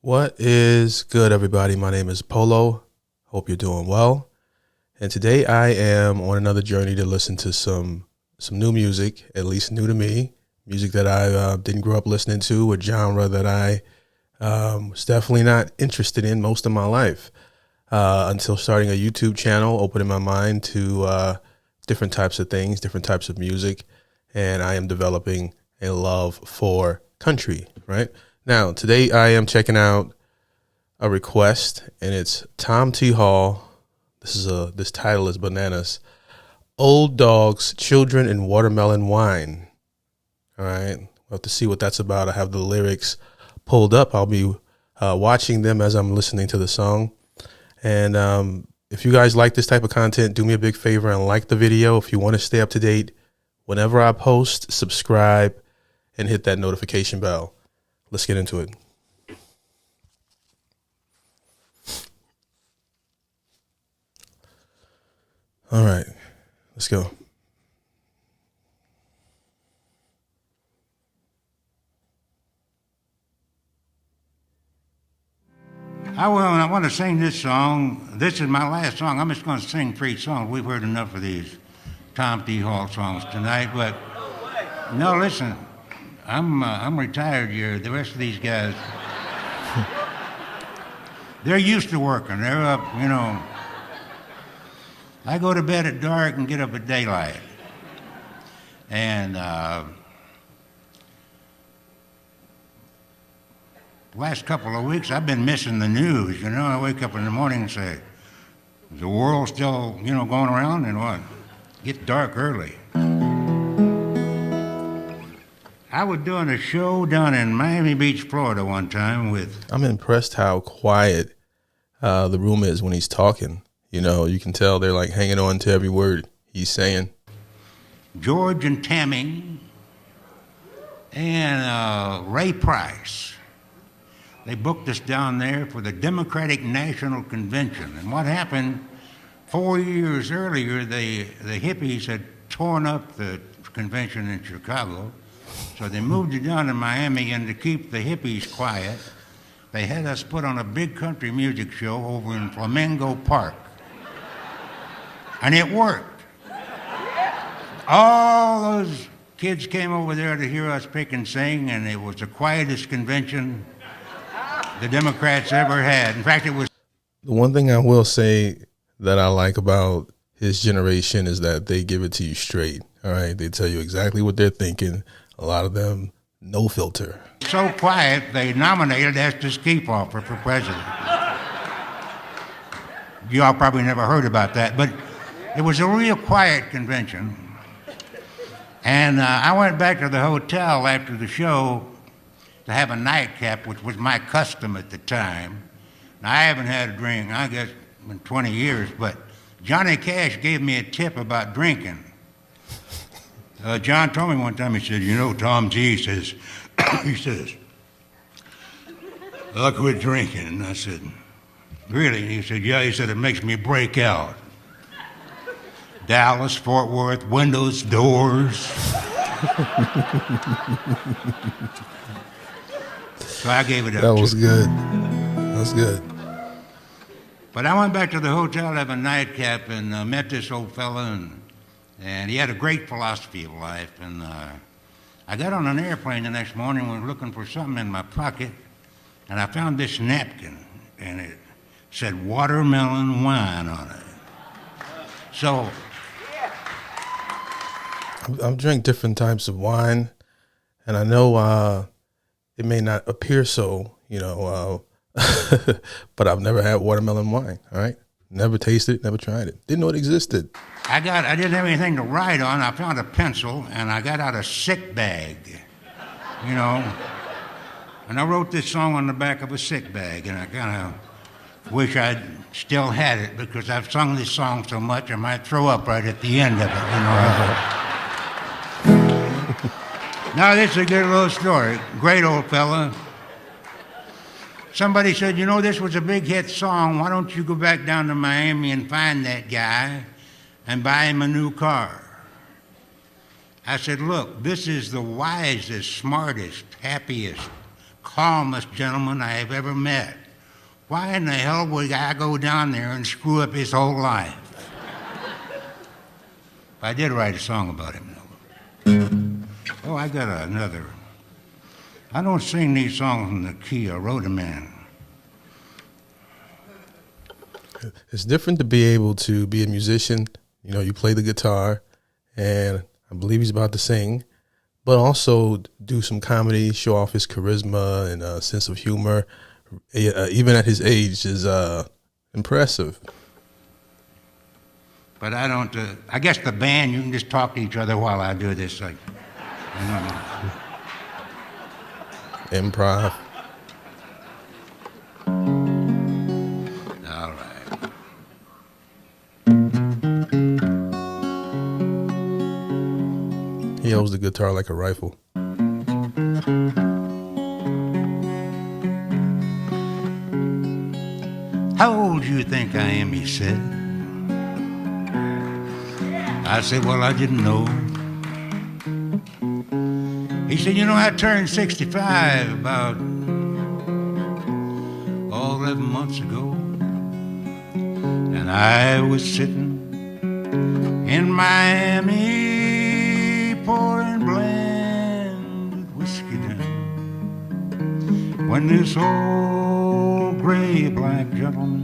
What is good, everybody? My name is Polo. Hope you're doing well. And today I am on another journey to listen to some new music, at least new to me, music that I didn't grow up listening to, a genre that I was definitely not interested in most of my life until starting a YouTube channel, opening my mind to different types of things, different types of music. And I am developing a love for country, right? Now, today I am checking out a request, and it's Tom T. Hall. This title is bananas. Old Dogs, Children, and Watermelon Wine. All right, we'll have to see what that's about. I have the lyrics pulled up. I'll be watching them as I'm listening to the song. And if you guys like this type of content, do me a big favor and like the video. If you want to stay up to date, whenever I post, subscribe and hit that notification bell. Let's get into it. All right, let's go. I want to sing this song. This is my last song. I'm just going to sing 3 songs. We've heard enough of these Tom T. Hall songs tonight. But no, listen, I'm retired here. The rest of these guys, they're used to working. They're up, you know. I go to bed at dark and get up at daylight. And last couple of weeks, I've been missing the news. You know, I wake up in the morning and say, is the world still, going around? And what? It gets dark early. I was doing a show down in Miami Beach, Florida one time with... I'm impressed how quiet the room is when he's talking. You know, you can tell they're like hanging on to every word he's saying. George and Tammy and Ray Price. They booked us down there for the Democratic National Convention. And what happened 4 years earlier, the hippies had torn up the convention in Chicago. So they moved it down to Miami, and to keep the hippies quiet, they had us put on a big country music show over in Flamingo Park. And it worked. All those kids came over there to hear us pick and sing, and it was the quietest convention the Democrats ever had. In fact, it was... The one thing I will say that I like about his generation is that they give it to you straight. All right, they tell you exactly what they're thinking. A lot of them, no filter. So quiet, they nominated Esther Skeefofer for president. You all probably never heard about that, but it was a real quiet convention. And I went back to the hotel after the show to have a nightcap, which was my custom at the time. Now, I haven't had a drink, I guess, in 20 years, but Johnny Cash gave me a tip about drinking. John told me one time, he said, Tom G says, he says, I'll quit drinking. And I said, really? And he said, yeah. He said, it makes me break out. Dallas, Fort Worth, windows, doors. So I gave it up. That was good. That was good. But I went back to the hotel to have a nightcap and met this old fella, and he had a great philosophy of life. And I got on an airplane the next morning, was looking for something in my pocket, and I found this napkin, and it said watermelon wine on it. So I've drank different types of wine, and I know it may not appear so, but I've never had watermelon wine, all right? Never tasted it, never tried it. Didn't know it existed. I didn't have anything to write on. I found a pencil, and I got out a sick bag, and I wrote this song on the back of a sick bag, and I kind of wish I'd still had it, because I've sung this song so much I might throw up right at the end of it, Now, this is a good little story. Great old fella. Somebody said, this was a big hit song. Why don't you go back down to Miami and find that guy and buy him a new car? I said, look, this is the wisest, smartest, happiest calmest gentleman I have ever met. Why in the hell would I go down there and screw up his whole life? I did write a song about him, though. Oh, I got another. I don't sing these songs in the key I wrote them in. It's different to be able to be a musician. You know, you play the guitar, and I believe he's about to sing, but also do some comedy, show off his charisma and sense of humor, even at his age, is impressive. But I don't, I guess the band, you can just talk to each other while I do this. Like, you know. Improv. All right. He holds the guitar like a rifle. How old do you think I am, he said. I said, well, I didn't know. He said, you know, I turned 65 about 11 months ago. And I was sitting in Miami pouring blended whiskey down when this old gray black gentleman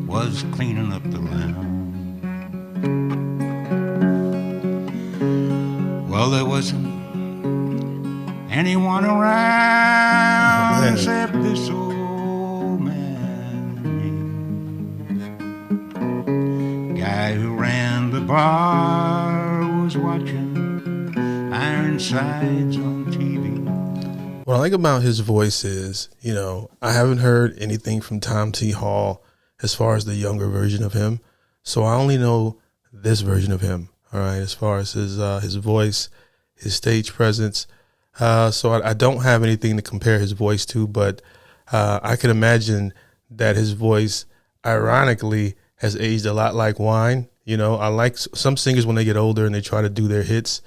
was cleaning up the lounge. Well, there wasn't anyone around except this old man and me. Guy who ran the bar was watching Ironsides on TV. What I like about his voice is, you know, I haven't heard anything from Tom T. Hall as far as the younger version of him, so I only know this version of him. All right, as far as his voice, his stage presence. So I don't have anything to compare his voice to, but I can imagine that his voice, ironically, has aged a lot like wine. You know, I like some singers when they get older and they try to do their hits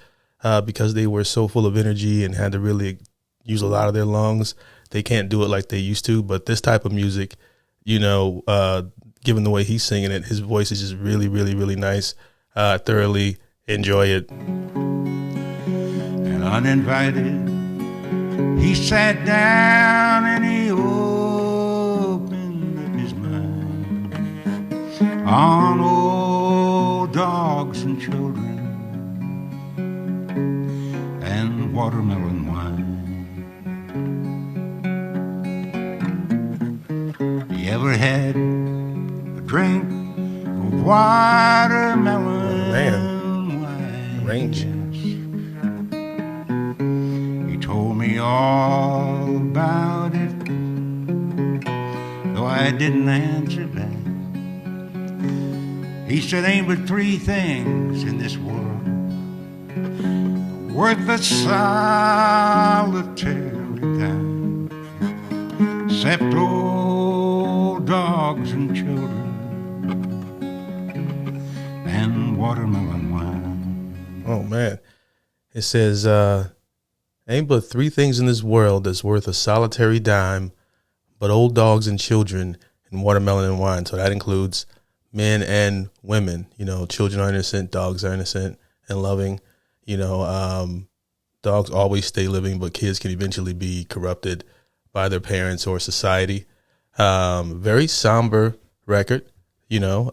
because they were so full of energy and had to really use a lot of their lungs. They can't do it like they used to. But this type of music, you know, given the way he's singing it, his voice is just really, really, really nice. Thoroughly enjoy it. And uninvited, he sat down and he opened up his mind on old dogs and children and watermelon wine. You ever had a drink of watermelon? Man, range. He told me all about it, though I didn't answer back. He said, ain't but three things in this world worth a solitary dime, except old dogs and children and watermelon wine. Oh, man. It says, ain't but three things in this world that's worth a solitary dime, but old dogs and children and watermelon and wine. So that includes men and women. You know, children are innocent, dogs are innocent and loving. You know, dogs always stay living, but kids can eventually be corrupted by their parents or society. Very somber record, you know.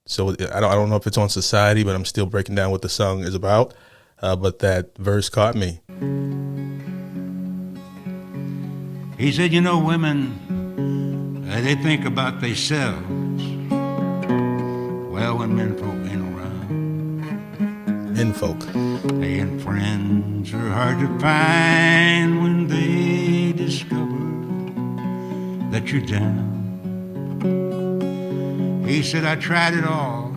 So I don't know if it's on Society, but I'm still breaking down what the song is about. But that verse caught me. He said, you know, women, they think about themselves. Well, when men folk ain't around. Men folk. They and friends are hard to find when they discover that you're down. He said, I tried it all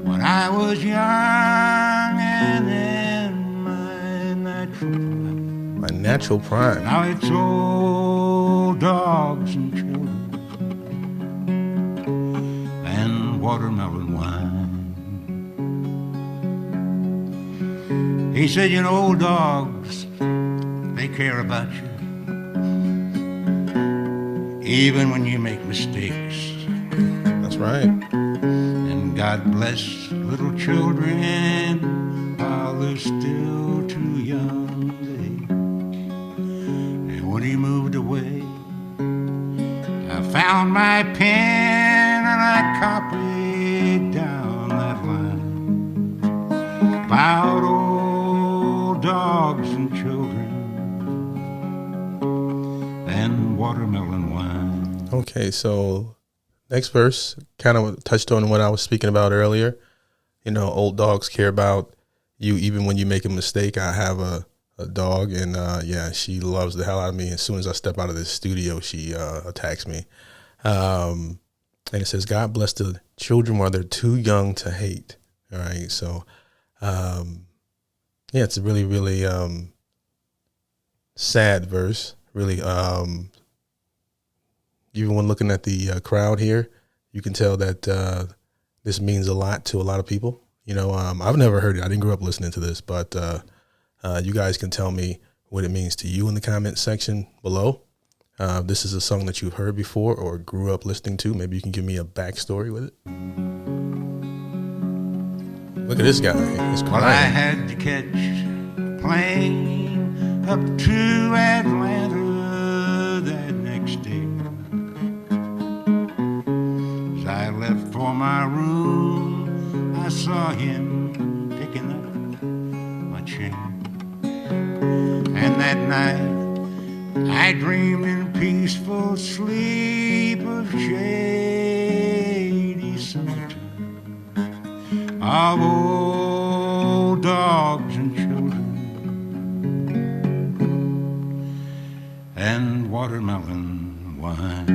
when I was young and in my natural prime. My natural prime. Now it's old dogs and children and watermelon wine. He said, you know, old dogs, they care about you, even when you make mistakes. That's right. And God bless little children while they're still too young to hate. And when he moved away, I found my pen and I copied down that line about old dogs and children and watermelon wine. Okay, so next verse kind of touched on what I was speaking about earlier. You know, old dogs care about you even when you make a mistake. I have a dog, and yeah, she loves the hell out of me. As soon as I step out of this studio, she attacks me. And it says, God bless the children while they're too young to hate. All right, so yeah, it's a really, really sad verse. Really, even when looking at the crowd here, you can tell that this means a lot to a lot of people. You know, I've never heard it. I didn't grow up listening to this, but you guys can tell me what it means to you in the comment section below. This is a song that you've heard before or grew up listening to. Maybe you can give me a backstory with it. Look at this guy. He's crying. Well, I had to catch a plane up to Atlanta that next day. As I left for my room, I saw him picking up my chain. And that night, I dreamed in peaceful sleep of shady summertime, of old dogs and children and watermelon wine.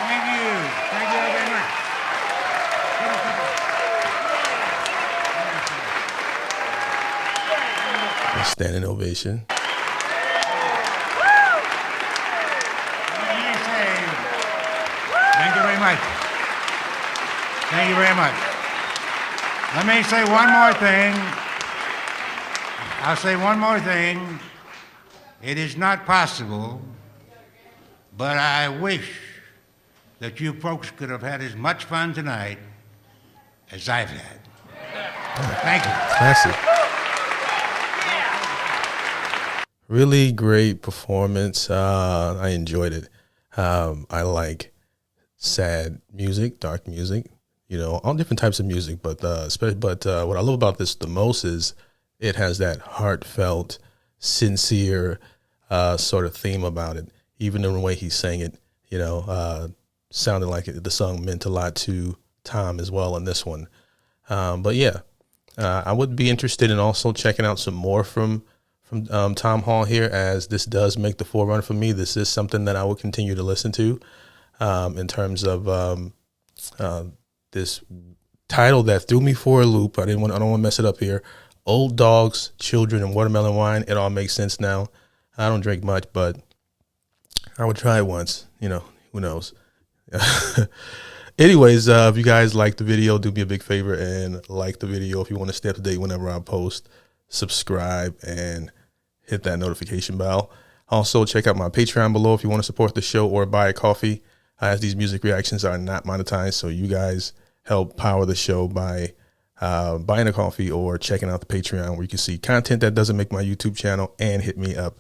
Thank you very much. A standing ovation. Thank you very much. Thank you very much. Let me say one more thing. I'll say one more thing. It is not possible, but I wish that you folks could have had as much fun tonight as I've had. Thank you. Classic. Really great performance. I enjoyed it. I like sad music, dark music, you know, all different types of music. But what I love about this the most is it has that heartfelt, sincere sort of theme about it. Even in the way he sang it, you know, sounded like the song meant a lot to Tom as well in this one. But yeah, I would be interested in also checking out some more from Tom Hall here, as this does make the forerunner for me. This is something that I will continue to listen to in terms of this title that threw me for a loop. I don't want to mess it up here. Old Dogs, Children, and Watermelon Wine. It all makes sense now. I don't drink much, but I would try it once. You know, who knows? Anyways, if you guys like the video, do me a big favor and like the video. If you want to stay up to date whenever I post, subscribe and hit that notification bell. Also, check out my Patreon below if you want to support the show or buy a coffee, as these music reactions are not monetized. So you guys help power the show by buying a coffee or checking out the Patreon, where you can see content that doesn't make my YouTube channel and hit me up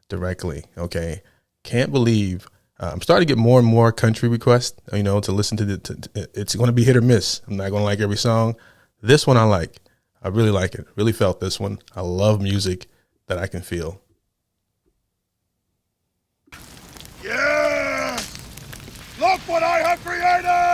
directly. Okay. Can't believe I'm starting to get more and more country requests, you know, to listen to it's going to be hit or miss. I'm not going to like every song. This one I like. I really like it. Really felt this one. I love music that I can feel. Yeah! Look what I have created!